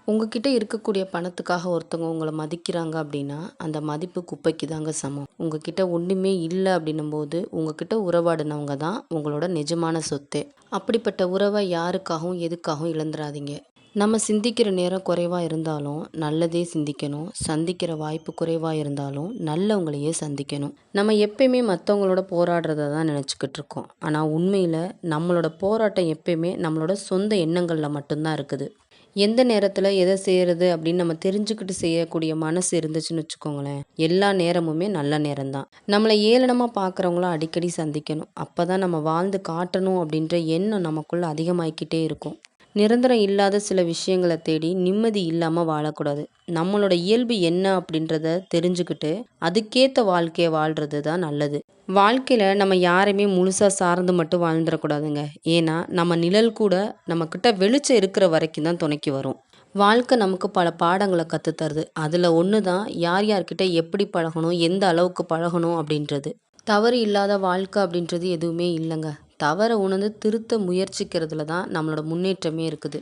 உங்ககிட்ட இருக்கக்கூடிய பணத்துக்காக ஒருத்தவங்க உங்கள மதிக்கிறாங்க அப்படின்னா, அந்த மதிப்பு குப்பைக்கு தாங்க சமம். உங்ககிட்ட ஒண்ணுமே இல்ல அப்படின்னும்போது, உங்ககிட்ட உறவாடினவங்க தான் உங்களோட நிஜமான சொத்தே. அப்படிப்பட்ட உறவ யாருக்காகவும், எதுக்காகவும் இழந்துராதீங்க. நம்ம சிந்திக்கிற நேரம் குறைவா இருந்தாலும், நல்லதே சிந்திக்கணும். சந்திக்கிற வாய்ப்பு குறைவா இருந்தாலும், நல்லவங்களையே சந்திக்கணும். நம்ம எப்பயுமே மத்தவங்களோட போராடுறத தான் நெனச்சுக்கிட்டு இருக்கோம். ஆனா உண்மையில நம்மளோட போராட்டம் எப்பயுமே நம்மளோட சொந்த எண்ணங்கள்ல மட்டும் தான் இருக்குது. எந்த நேரத்துல எத செய்றது அப்படின்னு நம்ம தெரிஞ்சுக்கிட்டு செய்யக்கூடிய மனசு இருந்துச்சுன்னு வச்சுக்கோங்களேன், எல்லா நேரமுமே நல்ல நேரம் தான். நம்மள ஏளனமா பார்க்குறவங்கள அடிக்கடி சந்திக்கணும். அப்பதான் நம்ம வாழ்ந்து காட்டணும் அப்படின்ற எண்ணம் நமக்குள்ள அதிகமாயிக்கிட்டே இருக்கும். நிரந்தரம் இல்லாத சில விஷயங்கள தேடி நிம்மதி இல்லாம வாழக்கூடாது. நம்மளோட இயல்பு என்ன அப்படின்றத தெரிஞ்சுக்கிட்டு, அதுக்கேத்த வாழ்க்கைய வாழ்றது தான் நல்லது. வாழ்க்கையில நம்ம யாரையுமே முழுசா சார்ந்து மட்டும் வாழ்ந்துறக்கூடாதுங்க. ஏன்னா, நம்ம நிழல் கூட நம்மக்கிட்ட வெளிச்சம் இருக்கிற வரைக்கும் தான் துணைக்கு வரும். வாழ்க்கை நமக்கு பல பாடங்கள கத்து தருது. அதுல ஒண்ணு தான் யார் யார்கிட்ட எப்படி பழகணும், எந்த அளவுக்கு பழகணும் அப்படின்றது. தவறு இல்லாத வாழ்க்கை அப்படின்றது எதுவுமே இல்லங்க. தவற உணர்ந்து திருத்த முயற்சிக்கிறதுல தான் நம்மளோட முன்னேற்றமே இருக்குது.